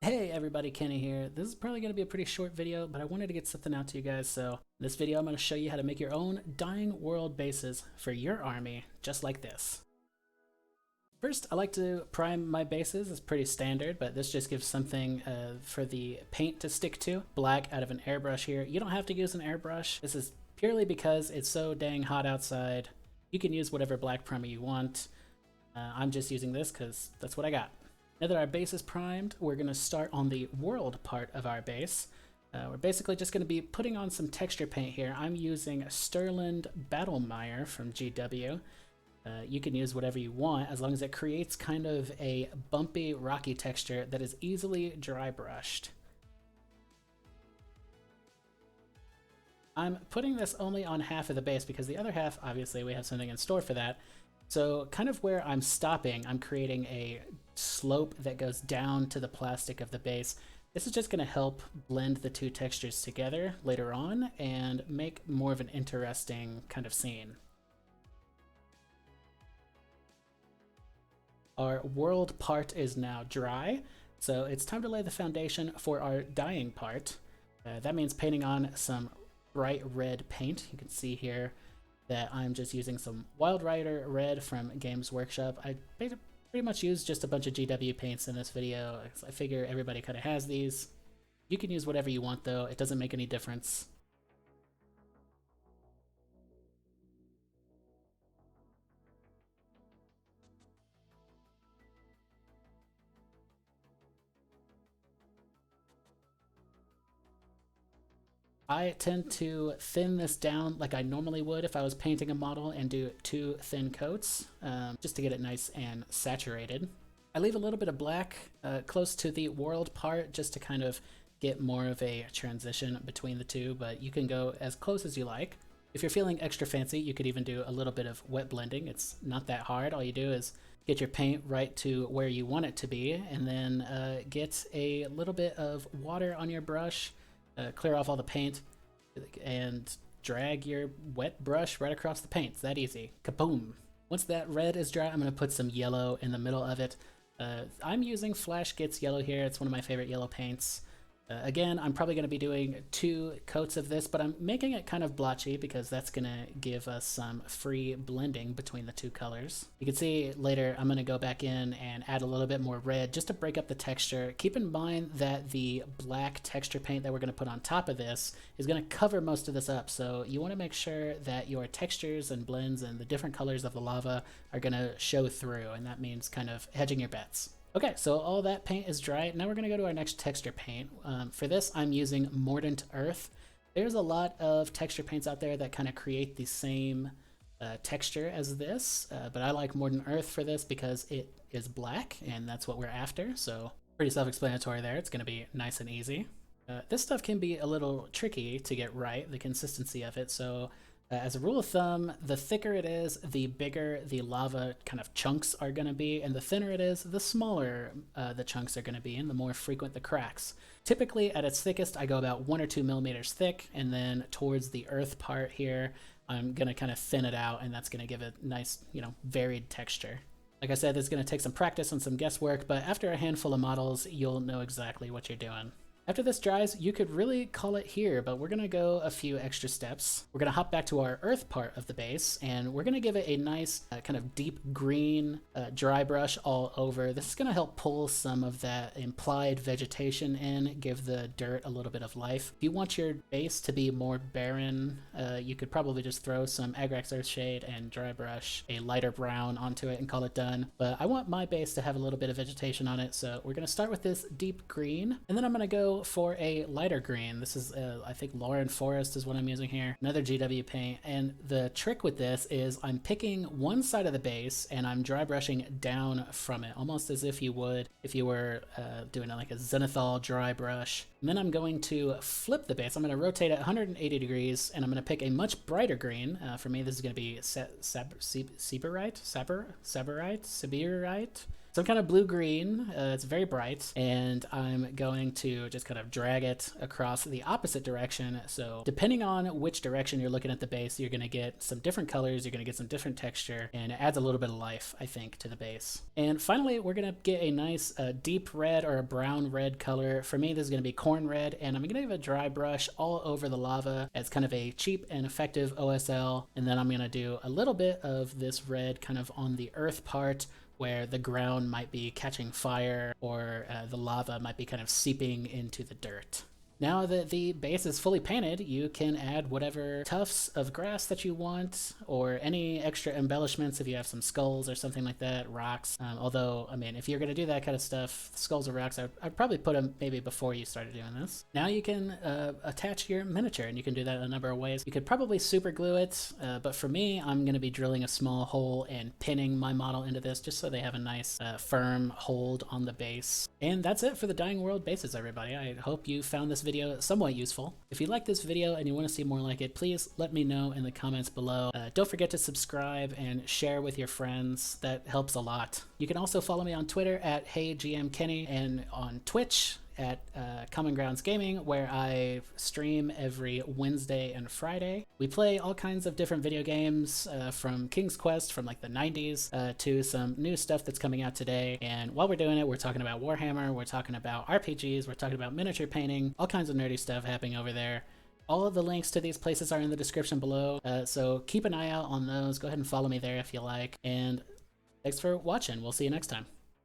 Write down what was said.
Hey everybody, Kenny here. This is probably going to be a pretty short video, but I wanted to get something out to you guys. So in this video, I'm going to show you how to make your own dying world bases for your army, just like this. First, I like to prime my bases. It's pretty standard, but this just gives something for the paint to stick to. Black out of an airbrush here. You don't have to use an airbrush. This is purely because it's so dang hot outside. You can use whatever black primer you want. I'm just using this because that's what I got. Now that our base is primed, we're going to start on the world part of our base. We're basically just going to be putting on some texture paint here. I'm using Sterling Battlemire from GW. You can use whatever you want as long as it creates kind of a bumpy, rocky texture that is easily dry brushed. I'm putting this only on half of the base because the other half, obviously, we have something in store for that. So kind of where I'm stopping, I'm creating a slope that goes down to the plastic of the base. This is just going to help blend the two textures together later on and make more of an interesting kind of scene. Our world part is now dry, so it's time to lay the foundation for our dying part. That means painting on some bright red paint. You can see here that I'm just using some Wild Rider Red from Games Workshop. I pretty much used just a bunch of GW paints in this video. I figure everybody kind of has these. You can use whatever you want though, it doesn't make any difference. I tend to thin this down like I normally would if I was painting a model and do 2 thin coats, just to get it nice and saturated. I leave a little bit of black close to the world part just to kind of get more of a transition between the two, but you can go as close as you like. If you're feeling extra fancy, you could even do a little bit of wet blending. It's not that hard. All you do is get your paint right to where you want it to be, and then get a little bit of water on your brush. Clear off all the paint and drag your wet brush right across the paint. It's that easy. Kaboom! Once that red is dry, I'm going to put some yellow in the middle of it. I'm using Flash Gets Yellow here. It's one of my favorite yellow paints. Again, I'm probably going to be doing 2 coats of this, but I'm making it kind of blotchy because that's going to give us some free blending between the 2 colors. You can see later I'm going to go back in and add a little bit more red just to break up the texture. Keep in mind that the black texture paint that we're going to put on top of this is going to cover most of this up, so you want to make sure that your textures and blends and the different colors of the lava are going to show through, and that means kind of hedging your bets. Okay, so all that paint is dry. Now we're going to go to our next texture paint. For this, I'm using Mordant Earth. There's a lot of texture paints out there that kind of create the same texture as this, but I like Mordant Earth for this because it is black, and that's what we're after, so pretty self-explanatory there. It's going to be nice and easy. This stuff can be a little tricky to get right, the consistency of it, so as a rule of thumb, the thicker it is, the bigger the lava kind of chunks are going to be, and the thinner it is, the smaller the chunks are going to be, and the more frequent the cracks. Typically, at its thickest, I go about 1 or 2 millimeters thick, and then towards the earth part here, I'm going to kind of thin it out, and that's going to give it nice, varied texture. Like I said, this is going to take some practice and some guesswork, but after a handful of models, you'll know exactly what you're doing. After this dries, you could really call it here, but we're going to go a few extra steps. We're going to hop back to our earth part of the base, and we're going to give it a nice kind of deep green dry brush all over. This is going to help pull some of that implied vegetation in, give the dirt a little bit of life. If you want your base to be more barren, you could probably just throw some Agrax Earthshade and dry brush a lighter brown onto it and call it done. But I want my base to have a little bit of vegetation on it, so we're going to start with this deep green, and then I'm going to go for a lighter green. This is I think Lauren Forest is what I'm using here, another GW paint, and the trick with this is I'm picking one side of the base and I'm dry brushing down from it, almost as if you would if you were doing like a zenithal dry brush. And then I'm going to flip the base. I'm going to rotate it 180 degrees, and I'm going to pick a much brighter green. For me, this is going to be Sibirite. some kind of blue-green. It's very bright, and I'm going to just kind of drag it across the opposite direction. So depending on which direction you're looking at the base, you're going to get some different colors, you're going to get some different texture, and it adds a little bit of life, I think, to the base. And finally, we're going to get a nice deep red or a brown red color. For me, this is going to be corn red, and I'm going to give a dry brush all over the lava as kind of a cheap and effective OSL, and then I'm going to do a little bit of this red kind of on the earth part where the ground might be catching fire or the lava might be kind of seeping into the dirt. Now that the base is fully painted, you can add whatever tufts of grass that you want, or any extra embellishments if you have some skulls or something like that, rocks. Although, I mean, if you're going to do that kind of stuff, skulls or rocks, I'd probably put them maybe before you started doing this. Now you can attach your miniature, and you can do that in a number of ways. You could probably super glue it, but for me, I'm going to be drilling a small hole and pinning my model into this just so they have a nice firm hold on the base. And that's it for the Dying World bases, everybody. I hope you found this video somewhat useful. If you like this video and you want to see more like it, please let me know in the comments below. Don't forget to subscribe and share with your friends. That helps a lot. You can also follow me on Twitter at HeyGMKenny and on Twitch at Common Grounds Gaming, where I stream every Wednesday and Friday. We play all kinds of different video games, from King's Quest from like the 90s to some new stuff that's coming out today. And while we're doing it, we're talking about Warhammer, we're talking about RPGs, we're talking about miniature painting, all kinds of nerdy stuff happening over there. All of the links to these places are in the description below, so keep an eye out on those. Go ahead and follow me there if you like. And thanks for watching. We'll see you next time.